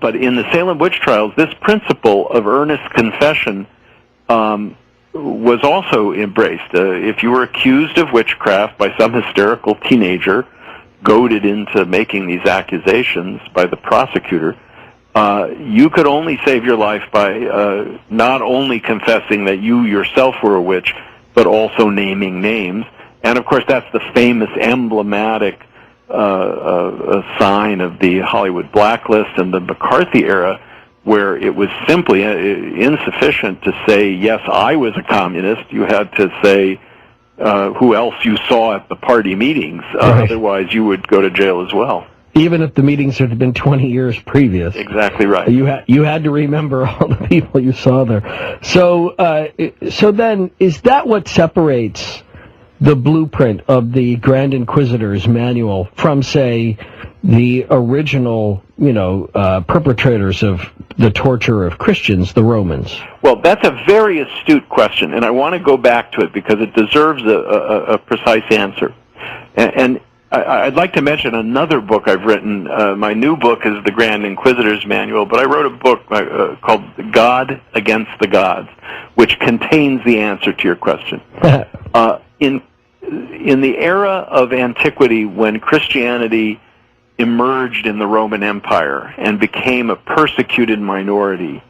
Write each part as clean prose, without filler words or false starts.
But in the Salem witch trials, this principle of earnest confession was also embraced. If you were accused of witchcraft by some hysterical teenager, goaded into making these accusations by the prosecutor, you could only save your life by not only confessing that you yourself were a witch, but also naming names. And of course, that's the famous emblematic sign of the Hollywood blacklist and the McCarthy era, where it was simply insufficient to say, yes, I was a communist. You had to say who else you saw at the party meetings. Right. Otherwise, you would go to jail as well. Even if the meetings had been 20 years previous. Exactly right. You had to remember all the people you saw there. So then, is that what separates the blueprint of the Grand Inquisitor's manual from, say, the original, perpetrators of the torture of Christians, the Romans? Well, that's a very astute question, and I want to go back to it because it deserves a precise answer. And I'd like to mention another book I've written. My new book is The Grand Inquisitor's Manual, but I wrote a book called God Against the Gods, which contains the answer to your question. In the era of antiquity, when Christianity emerged in the Roman Empire and became a persecuted minority,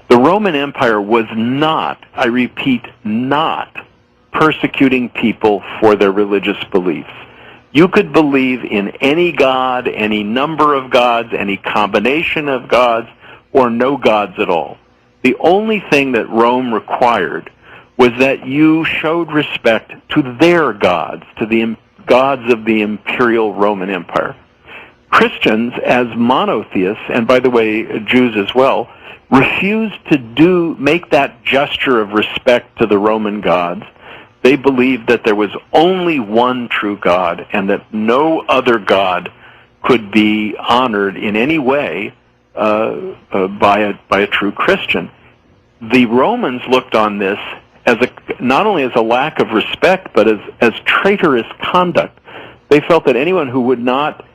the Roman Empire was not, I repeat, not persecuting people for their religious beliefs. You could believe in any god, any number of gods, any combination of gods, or no gods at all. The only thing that Rome required was that you showed respect to their gods, to the gods of the imperial Roman Empire. Christians, as monotheists, and by the way, Jews as well, refused to make that gesture of respect to the Roman gods. They believed that there was only one true God and that no other God could be honored in any way by a true Christian. The Romans looked on this as not only as a lack of respect, but as traitorous conduct. They felt that anyone who would not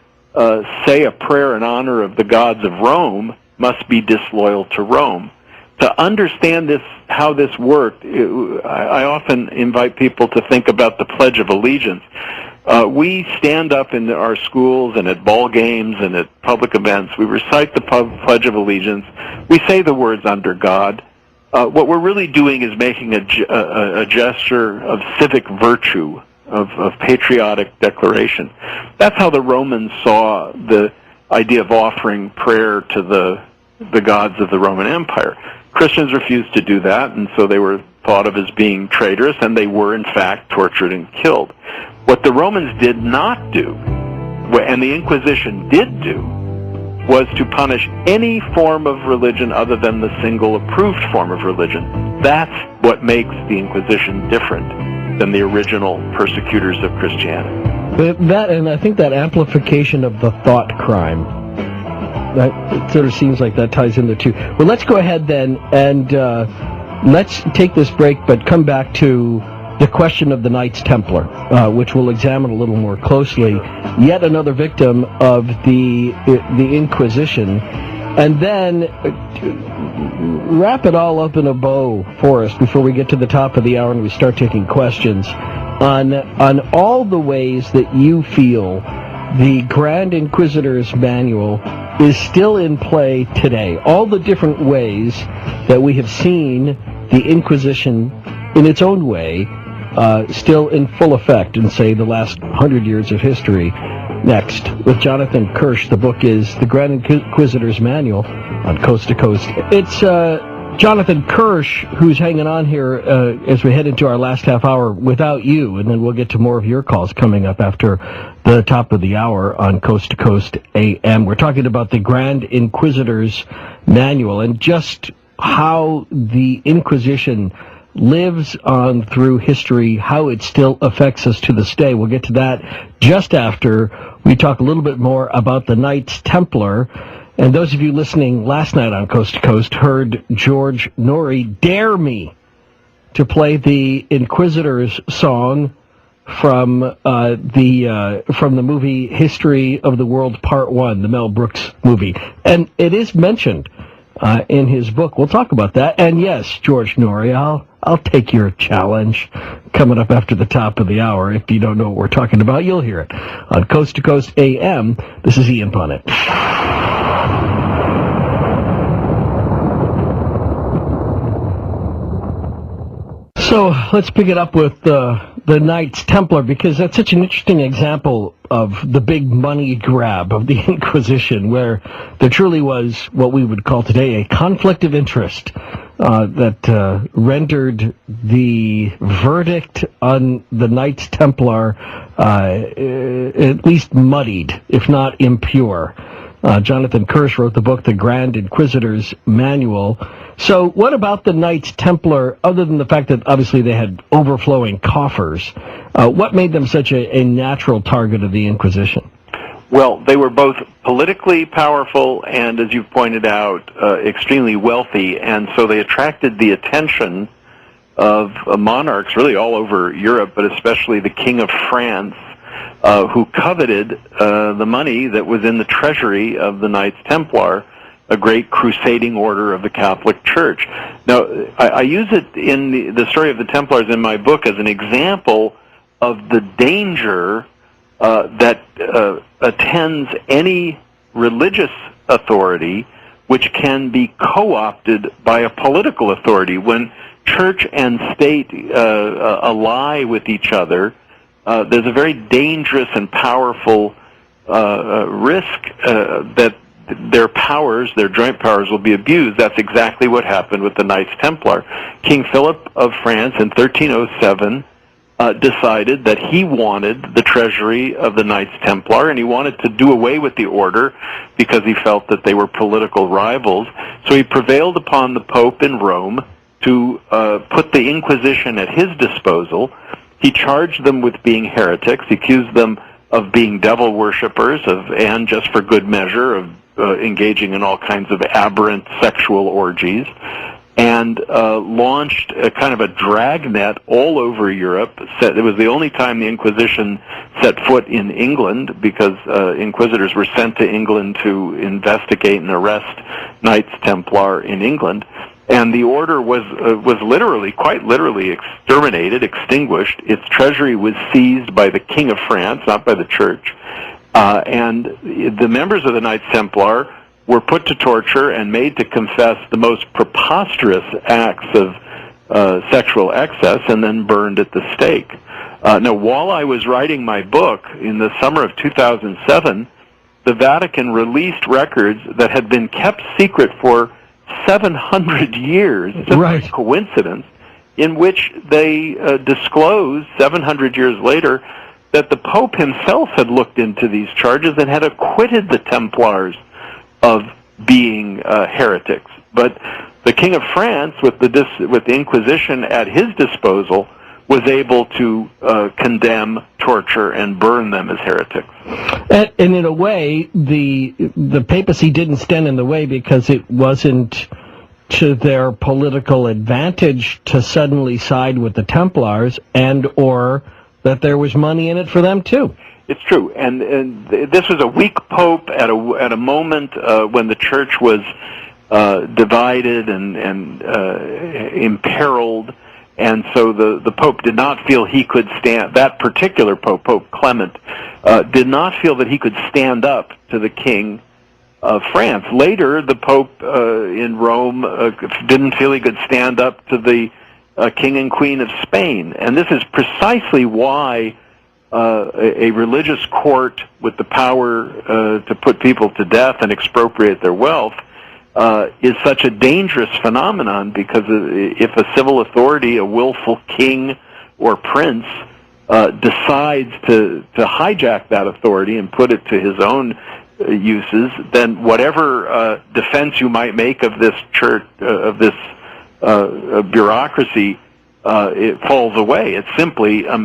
say a prayer in honor of the gods of Rome must be disloyal to Rome. To understand how this worked, I often invite people to think about the Pledge of Allegiance. We stand up in our schools and at ball games and at public events. We recite the Pledge of Allegiance. We say the words "under God." What we're really doing is making a gesture of civic virtue, of patriotic declaration. That's how the Romans saw the idea of offering prayer to the gods of the Roman Empire. Christians refused to do that, and so they were thought of as being traitorous, and they were, in fact, tortured and killed. What the Romans did not do, and the Inquisition did do, was to punish any form of religion other than the single approved form of religion. That's what makes the Inquisition different than the original persecutors of Christianity. And I think that amplification of the thought crime, it sort of seems like that ties in there too. Well, let's go ahead then and let's take this break, but come back to the question of the Knights Templar, which we'll examine a little more closely. Yet another victim of the Inquisition, and then wrap it all up in a bow for us before we get to the top of the hour and we start taking questions on all the ways that you feel the Grand Inquisitor's Manual is still in play today. All the different ways that we have seen the Inquisition in its own way still in full effect in, say, the last 100 years of history. Next, with Jonathan Kirsch, the book is The Grand Inquisitor's Manual on Coast to Coast. It's Jonathan Kirsch who's hanging on here as we head into our last half hour without you, and then we'll get to more of your calls coming up after the top of the hour on Coast to Coast AM. We're talking about the Grand Inquisitor's Manual and just how the Inquisition lives on through history, how it still affects us to this day. We'll get to that just after we talk a little bit more about the Knights Templar. And those of you listening last night on Coast to Coast heard George Norrie dare me to play the Inquisitors song, from the movie History of the World Part 1, the Mel Brooks movie. And it is mentioned in his book. We'll talk about that. And yes, George Norrie, I'll take your challenge coming up after the top of the hour. If you don't know what we're talking about, you'll hear it on Coast to Coast AM. This is Ian Punnett. So let's pick it up with the Knights Templar, because that's such an interesting example of the big money grab of the Inquisition, where there truly was what we would call today a conflict of interest that rendered the verdict on the Knights Templar at least muddied, if not impure. Jonathan Kirsch wrote the book, The Grand Inquisitors Manual. So what about the Knights Templar, other than the fact that obviously they had overflowing coffers, what made them such a natural target of the Inquisition? Well, they were both politically powerful and, as you pointed out, extremely wealthy, and so they attracted the attention of monarchs really all over Europe, but especially the King of France, who coveted the money that was in the treasury of the Knights Templar, a great crusading order of the Catholic Church. Now, I use it in the story of the Templars in my book as an example of the danger that attends any religious authority which can be co-opted by a political authority. When church and state ally with each other, there's a very dangerous and powerful risk that their powers, their joint powers, will be abused. That's exactly what happened with the Knights Templar. King Philip of France in 1307 decided that he wanted the treasury of the Knights Templar, and he wanted to do away with the order because he felt that they were political rivals. So he prevailed upon the Pope in Rome to put the Inquisition at his disposal. He charged them with being heretics. He accused them of being devil worshippers, and just for good measure, of engaging in all kinds of aberrant sexual orgies, and launched a kind of a dragnet all over Europe. It was the only time the Inquisition set foot in England, because inquisitors were sent to England to investigate and arrest Knights Templar in England. And the order was literally, quite literally, exterminated, extinguished. Its treasury was seized by the King of France, not by the Church. And the members of the Knights Templar were put to torture and made to confess the most preposterous acts of sexual excess, and then burned at the stake. Now, while I was writing my book in the summer of 2007, the Vatican released records that had been kept secret for 700 years, just right. by coincidence, in which they disclosed 700 years later that the Pope himself had looked into these charges and had acquitted the Templars of being heretics. But the King of France, with the Inquisition at his disposal, was able to condemn, torture, and burn them as heretics. And in a way, the papacy didn't stand in the way because it wasn't to their political advantage to suddenly side with the Templars, and or that there was money in it for them too. It's true, and this was a weak pope at a moment when the church was divided and imperiled. And so the Pope did not feel he could stand, that particular Pope, Pope Clement, did not feel that he could stand up to the King of France. Later, the Pope in Rome didn't feel he could stand up to the King and Queen of Spain. And this is precisely why a religious court with the power to put people to death and expropriate their wealth is such a dangerous phenomenon, because if a civil authority, a willful king or prince, decides to hijack that authority and put it to his own uses, then whatever defense you might make of this church, of this bureaucracy, it falls away. It's simply a